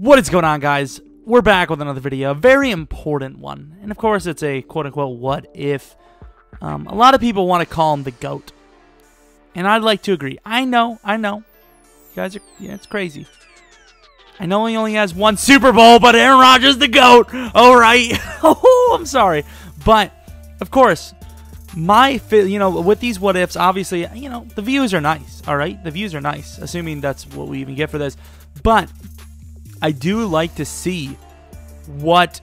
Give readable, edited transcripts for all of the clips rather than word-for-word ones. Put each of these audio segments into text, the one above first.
What is going on, guys? We're back with another video, a very important one. And of course, it's a quote-unquote what if. A lot of people want to call him the GOAT. And I'd like to agree. I know. You guys are, yeah, it's crazy. I know he only has one Super Bowl, but Aaron Rodgers the GOAT. All right. Oh, I'm sorry. But, of course, with these what ifs, obviously, the views are nice. All right? The views are nice, assuming that's what we even get for this. But I do like to see what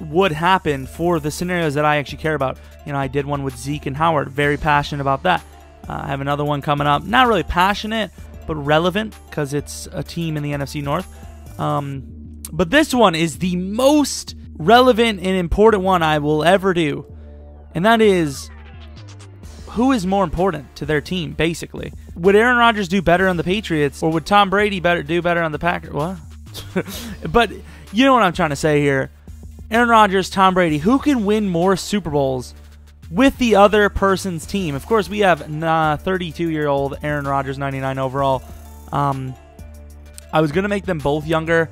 would happen for the scenarios that I actually care about. I did one with Zeke and Howard. Very passionate about that. I have another one coming up. Not really passionate, but relevant because it's a team in the NFC North. But this one is the most relevant and important one I will ever do. And that is, who is more important to their team, basically? Would Aaron Rodgers do better on the Patriots, or would Tom Brady do better on the Packers? What? But you know what I'm trying to say here. Aaron Rodgers, Tom Brady, who can win more Super Bowls with the other person's team? Of course, we have 32-year-old Aaron Rodgers, 99 overall. I was going to make them both younger.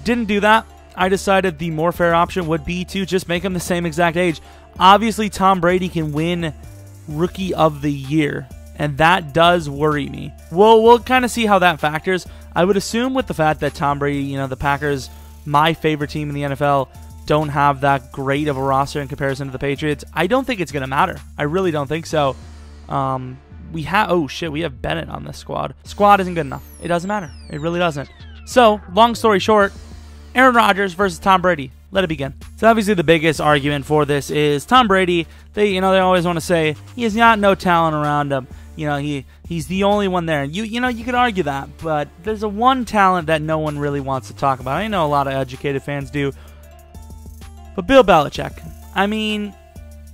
Didn't do that. I decided the more fair option would be to just make them the same exact age. Obviously, Tom Brady can win Rookie of the Year, and that does worry me. We'll kind of see how that factors. I would assume with the fact that Tom Brady, the Packers, my favorite team in the NFL, don't have that great of a roster in comparison to the Patriots. I don't think it's going to matter. I really don't think so. We have Bennett on this squad. Squad isn't good enough. It doesn't matter. It really doesn't. So, long story short, Aaron Rodgers versus Tom Brady. Let it begin. So obviously the biggest argument for this is Tom Brady. They always want to say he has no talent around him. He's the only one there. You could argue that, but there's one talent that no one really wants to talk about. I know a lot of educated fans do. But Bill Belichick. I mean,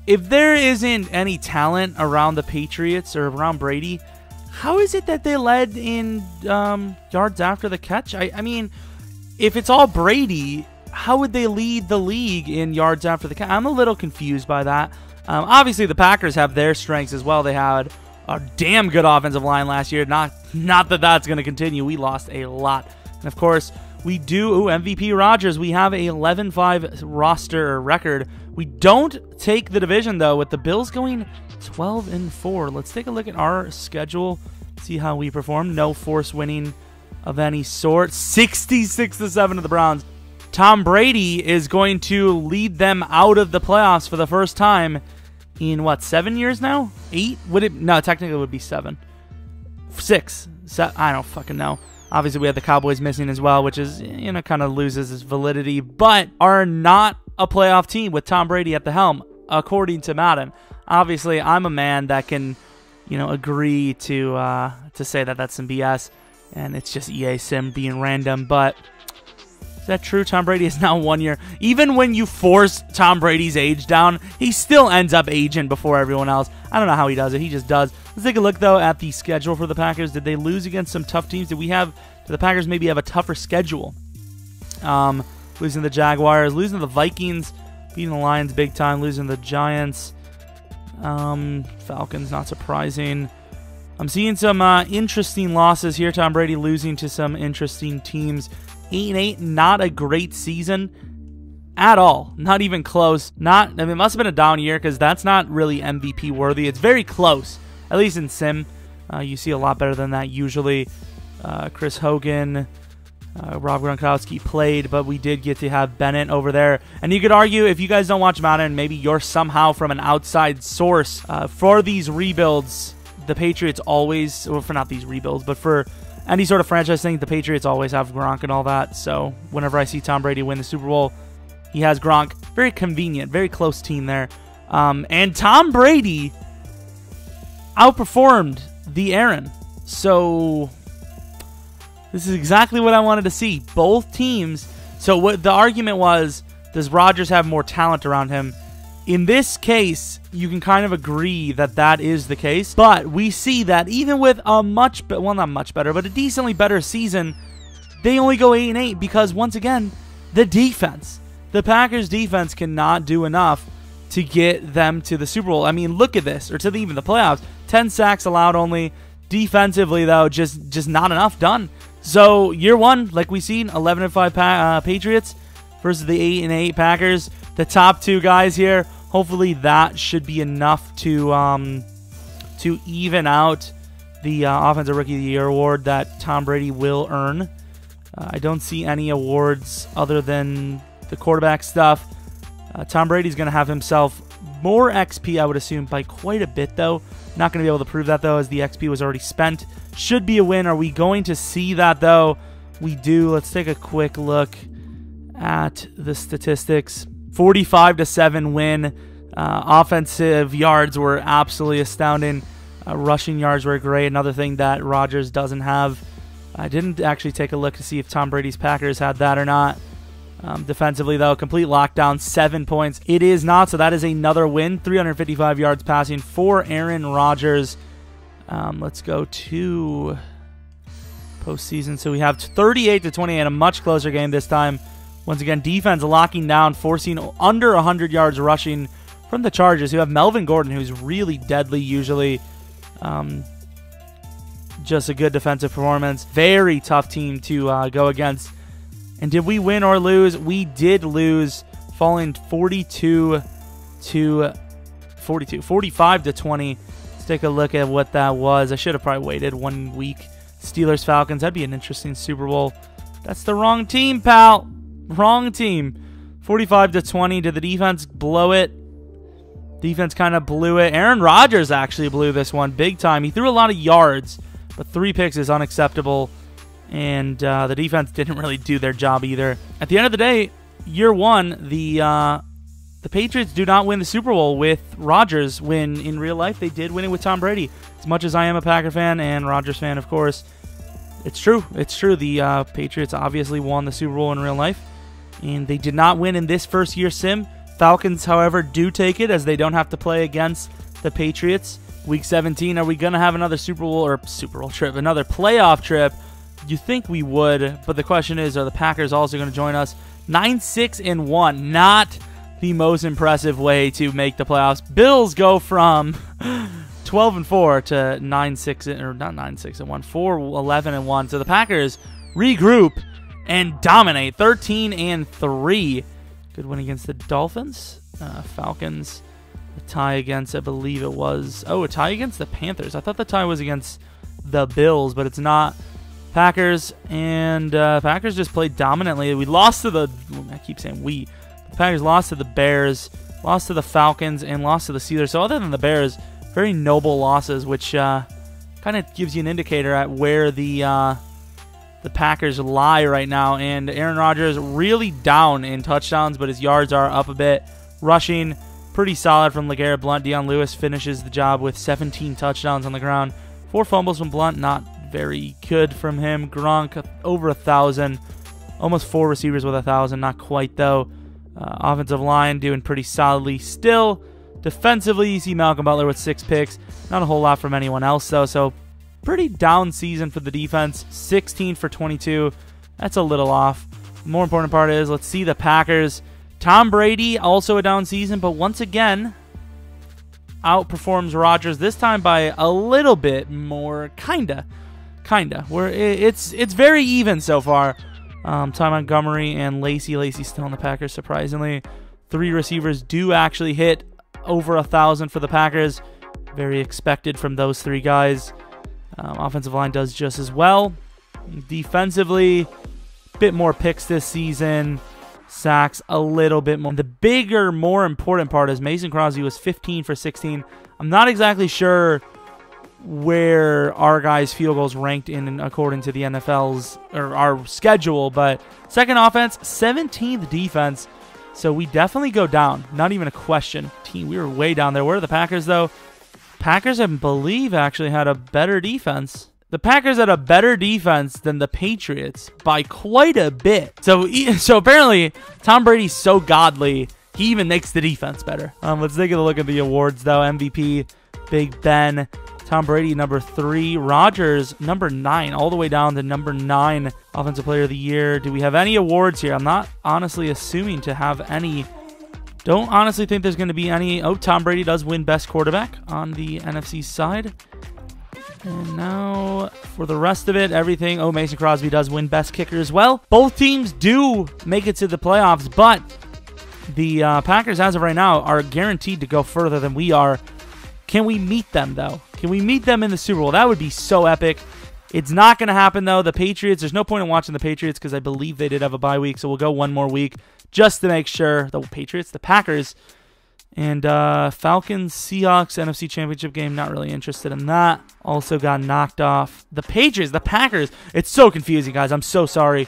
if there isn't any talent around the Patriots or around Brady, how is it that they led in yards after the catch? I mean, if it's all Brady, how would they lead the league in yards after the catch? I'm a little confused by that. Obviously, the Packers have their strengths as well. They had a damn good offensive line last year. Not that that's going to continue. We lost a lot. And, of course, we do, MVP Rodgers, we have a 11-5 roster record. We don't take the division, though, with the Bills going 12-4. Let's take a look at our schedule, see how we perform. No force winning of any sort. 66-7 to the Browns. Tom Brady is going to lead them out of the playoffs for the first time in, what, 7 years now? 8? No, technically it would be 7. 6. I don't fucking know. Obviously, we have the Cowboys missing as well, which is, kind of loses its validity, but are not a playoff team with Tom Brady at the helm, according to Madden. Obviously, I'm a man that can, agree to say that that's some BS, and it's just EA Sim being random, but is that true? Tom Brady is now 1 year. Even when you force Tom Brady's age down, he still ends up aging before everyone else. I don't know how he does it. He just does. Let's take a look, though, at the schedule for the Packers. Did they lose against some tough teams? Did the Packers maybe have a tougher schedule? Losing the Jaguars, losing the Vikings, beating the Lions big time, losing the Giants. Falcons, not surprising. I'm seeing some interesting losses here. Tom Brady losing to some interesting teams. 8-8, not a great season at all. Not even close. It must have been a down year because that's not really MVP worthy. It's very close, at least in Sim. You see a lot better than that usually. Chris Hogan, Rob Gronkowski played, but we did get to have Bennett over there. And you could argue, if you guys don't watch Madden, maybe you're somehow from an outside source. For these rebuilds, the Patriots always, well, for not these rebuilds, but for any sort of franchise thing, the Patriots always have Gronk and all that. So whenever I see Tom Brady win the Super Bowl, he has Gronk. Very convenient, very close team there. And Tom Brady outperformed the Aaron. So this is exactly what I wanted to see. Both teams. So what the argument was, does Rodgers have more talent around him? In this case, you can kind of agree that that is the case, but we see that even with a not much better, but a decently better season, they only go 8-8 because, once again, the defense. The Packers' defense cannot do enough to get them to the Super Bowl. I mean, look at this, or to even the playoffs. 10 sacks allowed only. Defensively, though, just not enough done. So year one, like we seen, 11-5 Patriots versus the 8-8 Packers. The top two guys here. Hopefully that should be enough to even out the Offensive Rookie of the Year award that Tom Brady will earn. I don't see any awards other than the quarterback stuff. Tom Brady's going to have himself more XP, I would assume, by quite a bit, though. Not going to be able to prove that, though, as the XP was already spent. Should be a win. Are we going to see that, though? We do. Let's take a quick look at the statistics. 45-7 win. Offensive yards were absolutely astounding. Rushing yards were great. Another thing that Rodgers doesn't have. I didn't actually take a look to see if Tom Brady's Packers had that or not. Defensively, though, complete lockdown, 7 points. It is not, so that is another win. 355 yards passing for Aaron Rodgers. Let's go to postseason. So we have 38-28, a much closer game this time. Once again, defense locking down, forcing under 100 yards rushing from the Chargers, who have Melvin Gordon, who's really deadly usually. Just a good defensive performance. Very tough team to go against. And did we win or lose? We did lose, falling 45-20. Let's take a look at what that was. I should have probably waited 1 week. Steelers-Falcons. That'd be an interesting Super Bowl. That's the wrong team, pal. Wrong team. 45-20. Did the defense blow it? Defense kind of blew it. Aaron Rodgers actually blew this one big time. He threw a lot of yards, but 3 picks is unacceptable. And the defense didn't really do their job either. At the end of the day, year one, the Patriots do not win the Super Bowl with Rodgers, when in real life they did win it with Tom Brady. As much as I am a Packer fan and Rodgers fan, of course, it's true. It's true. The Patriots obviously won the Super Bowl in real life, and they did not win in this first year sim. Falcons, however, do take it, as they don't have to play against the Patriots. Week 17, are we going to have another Super Bowl trip, another playoff trip? You think we would, but the question is, are the Packers also going to join us? 9-6-1, not the most impressive way to make the playoffs. Bills go from 12-4 to 9-6, or not 9-6-1, 4-11-1. So the Packers regroup and dominate, 13-3. Good win against the Dolphins. Falcons, a tie against, I believe it was, a tie against the Panthers. I thought the tie was against the Bills, but it's not. Packers, and Packers just played dominantly. We lost to the, I keep saying we. The Packers lost to the Bears, lost to the Falcons, and lost to the Steelers. So other than the Bears, very noble losses, which kind of gives you an indicator at where the Packers lie right now. And Aaron Rodgers really down in touchdowns, but his yards are up a bit. Rushing, pretty solid from LeGarrette Blount. Dion Lewis finishes the job with 17 touchdowns on the ground. 4 fumbles from Blount, not very good from him. Gronk, over 1,000. Almost 4 receivers with 1,000. Not quite, though. Offensive line doing pretty solidly still. Defensively, you see Malcolm Butler with 6 picks. Not a whole lot from anyone else, though. So, pretty down season for the defense. 16 for 22. That's a little off. The more important part is, let's see the Packers. Tom Brady, also a down season, but once again, outperforms Rodgers. This time by a little bit more, kinda. Where it's very even so far. Ty Montgomery and Lacey's still on the Packers, surprisingly. 3 receivers do actually hit over 1,000 for the Packers. Very expected from those 3 guys. Offensive line does just as well. Defensively, bit more picks this season. Sacks a little bit more. The bigger, more important part is Mason Crosby was 15 for 16. I'm not exactly sure where our guys' field goals ranked in according to the NFL's or our schedule, but second offense, 17th defense. So we definitely go down. Not even a question. Team, we were way down there. Where are the Packers, though? Packers, I believe, actually had a better defense. The Packers had a better defense than the Patriots by quite a bit. So apparently, Tom Brady's so godly, he even makes the defense better. Let's take a look at the awards, though. MVP, Big Ben. Tom Brady, number 3. Rodgers, number 9, all the way down to number 9. Offensive Player of the Year. Do we have any awards here? I'm not honestly assuming to have any. Don't honestly think there's going to be any. Oh, Tom Brady does win Best Quarterback on the NFC side. And now for the rest of it, everything. Oh, Mason Crosby does win best kicker as well. Both teams do make it to the playoffs, but the Packers, as of right now, are guaranteed to go further than we are. Can we meet them, though? Can we meet them in the Super Bowl? That would be so epic. It's not going to happen, though. The Patriots, there's no point in watching the Patriots because I believe they did have a bye week, so we'll go one more week just to make sure. The Patriots, the Packers, and Falcons, Seahawks, NFC Championship game, not really interested in that. Also got knocked off. The Patriots, the Packers, it's so confusing, guys. I'm so sorry.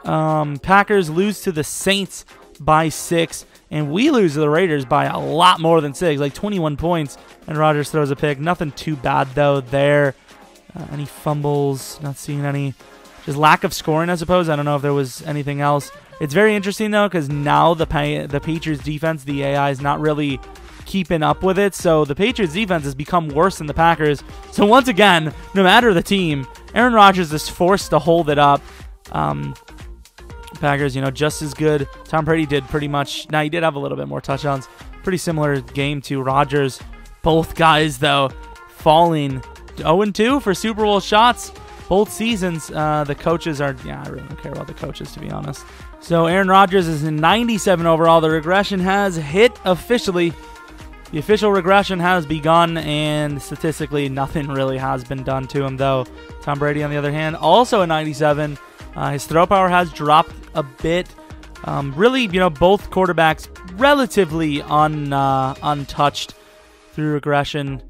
Packers lose to the Saints by 6, and we lose to the Raiders by a lot more than 6, like 21 points, and Rodgers throws a pick. Nothing too bad, though, there. Any fumbles? Not seeing any. Just lack of scoring, I suppose. I don't know if there was anything else. It's very interesting, though, because now the Patriots defense, the AI, is not really keeping up with it. So the Patriots defense has become worse than the Packers. So once again, no matter the team, Aaron Rodgers is forced to hold it up. Packers, just as good. Tom Brady did pretty much. Now, he did have a little bit more touchdowns. Pretty similar game to Rodgers. Both guys, though, falling 0-2 for Super Bowl shots. Both seasons, the coaches are, I really don't care about the coaches, to be honest. So Aaron Rodgers is in 97 overall. The regression has hit officially. The official regression has begun, and statistically, nothing really has been done to him, though. Tom Brady, on the other hand, also a 97. His throw power has dropped a bit. Really, both quarterbacks relatively untouched through regression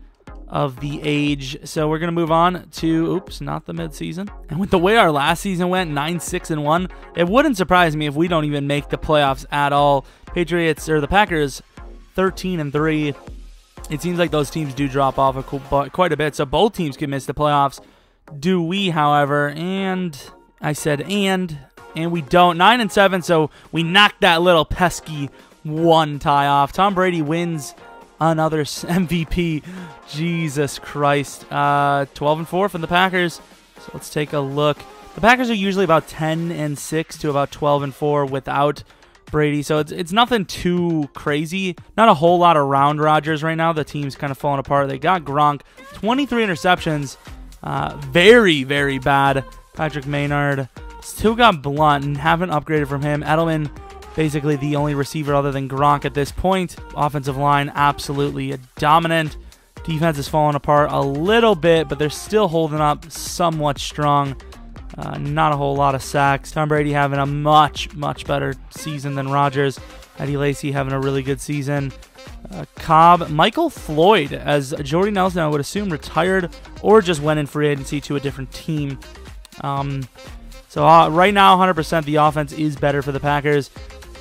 of the age. So we're going to move on to, not the midseason. And with the way our last season went, 9-6-1, it wouldn't surprise me if we don't even make the playoffs at all. The Packers, 13-3. It seems like those teams do drop off quite a bit, so both teams can miss the playoffs. Do we, however? And I said and we don't. 9-7, so we knocked that little pesky one tie off. Tom Brady wins another MVP. Jesus Christ. 12-4 from the Packers. So let's take a look. The Packers are usually about 10-6 to about 12-4 without Brady. So it's nothing too crazy. Not a whole lot around Rodgers right now. The team's kind of falling apart. They got Gronk. 23 interceptions. Very, very bad. Patrick Maynard. Still got Blunt and haven't upgraded from him. Edelman, basically the only receiver other than Gronk at this point. Offensive line, absolutely dominant. Defense is falling apart a little bit, but they're still holding up somewhat strong. Not a whole lot of sacks. Tom Brady having a much, much better season than Rodgers. Eddie Lacy having a really good season. Cobb, Michael Floyd, as Jordy Nelson, I would assume, retired or just went in free agency to a different team. So right now, 100% the offense is better for the Packers.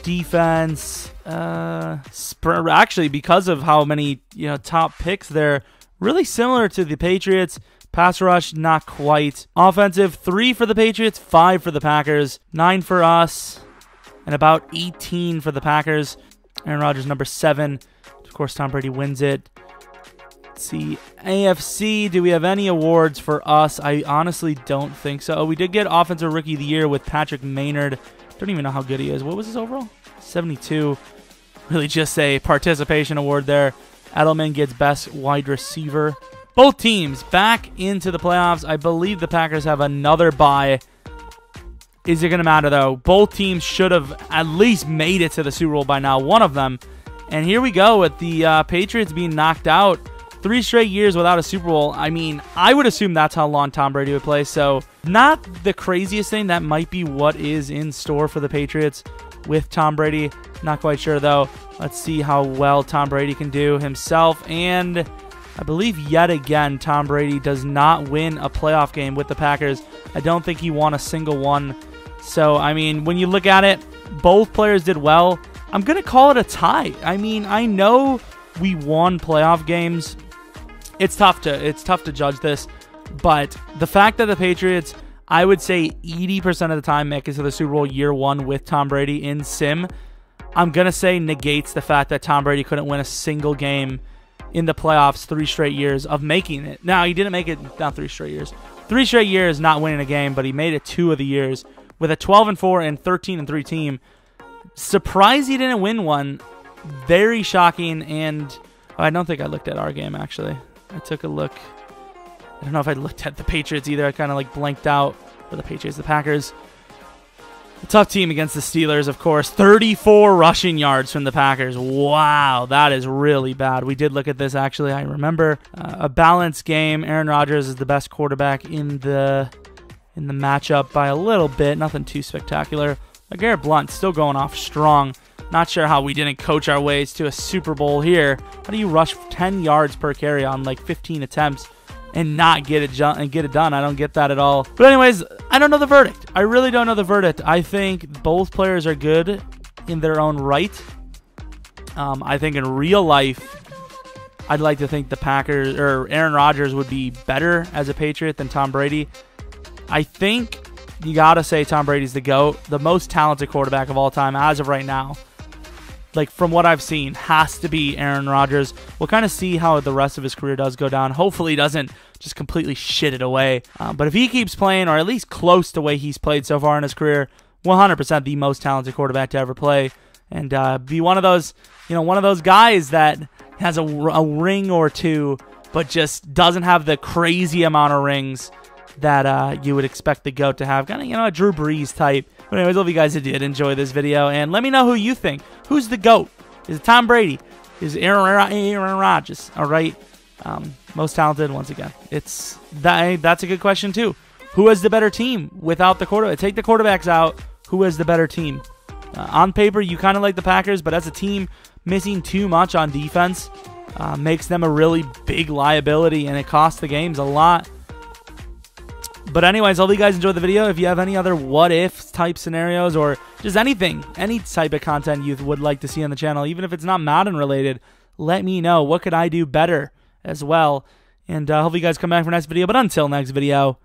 Defense, actually, because of how many top picks there, really similar to the Patriots. Pass rush, not quite. Offensive, 3 for the Patriots, 5 for the Packers, 9 for us, and about 18 for the Packers. Aaron Rodgers, number 7. Of course, Tom Brady wins it. Let's see, AFC, do we have any awards for us? I honestly don't think so. We did get Offensive Rookie of the Year with Patrick Maynard. Don't even know how good he is. What was his overall? 72. Really just a participation award there. Edelman gets best wide receiver. Both teams back into the playoffs. I believe the Packers have another bye. Is it going to matter, though? Both teams should have at least made it to the Super Bowl by now. One of them. And here we go with the Patriots being knocked out. 3 straight years without a Super Bowl. I mean, I would assume that's how long Tom Brady would play. So not the craziest thing. That might be what is in store for the Patriots with Tom Brady. Not quite sure, though. Let's see how well Tom Brady can do himself. And I believe yet again, Tom Brady does not win a playoff game with the Packers. I don't think he won a single one. So, I mean, when you look at it, both players did well. I'm going to call it a tie. I mean, I know we won playoff games. It's tough to judge this, but the fact that the Patriots, I would say 80% of the time, make it to the Super Bowl year 1 with Tom Brady in sim, I'm going to say negates the fact that Tom Brady couldn't win a single game in the playoffs 3 straight years of making it. Now, he didn't make it, not 3 straight years. 3 straight years not winning a game, but he made it 2 of the years with a 12-4 and 13-3 team. Surprised he didn't win one. Very shocking, and I don't think I looked at our game, actually. I took a look. I don't know if I looked at the Patriots either. I kind of like blanked out for the Patriots, the Packers. A tough team against the Steelers, of course. 34 rushing yards from the Packers. Wow, that is really bad. We did look at this, actually. I remember a balanced game. Aaron Rodgers is the best quarterback in the matchup by a little bit. Nothing too spectacular. Garrett Blount still going off strong. Not sure how we didn't coach our ways to a Super Bowl here. How do you rush 10 yards per carry on like 15 attempts and not get it done? I don't get that at all. But anyways, I don't know the verdict. I really don't know the verdict. I think both players are good in their own right. I think in real life, I'd like to think the Packers or Aaron Rodgers would be better as a Patriot than Tom Brady. I think you got to say Tom Brady's the GOAT, the most talented quarterback of all time as of right now. Like, from what I've seen, has to be Aaron Rodgers. We'll kind of see how the rest of his career does go down. Hopefully he doesn't just completely shit it away. But if he keeps playing, or at least close to the way he's played so far in his career, 100% the most talented quarterback to ever play. And be one of those, one of those guys that has a ring or two, but just doesn't have the crazy amount of rings that you would expect the GOAT to have. Kind of, a Drew Brees type. But anyways, hope you guys did enjoy this video, and let me know who you think. Who's the GOAT? Is it Tom Brady? Is it Aaron Rodgers? All right, most talented once again. That's a good question too. Who has the better team without the quarterback? Take the quarterbacks out. Who has the better team? On paper, you kind of like the Packers, but as a team, missing too much on defense makes them a really big liability, and it costs the games a lot. But anyways, hope you guys enjoyed the video. If you have any other what-if type scenarios or just anything, any type of content you would like to see on the channel, even if it's not Madden related, let me know. What could I do better as well? And hope you guys come back for next video. But until next video,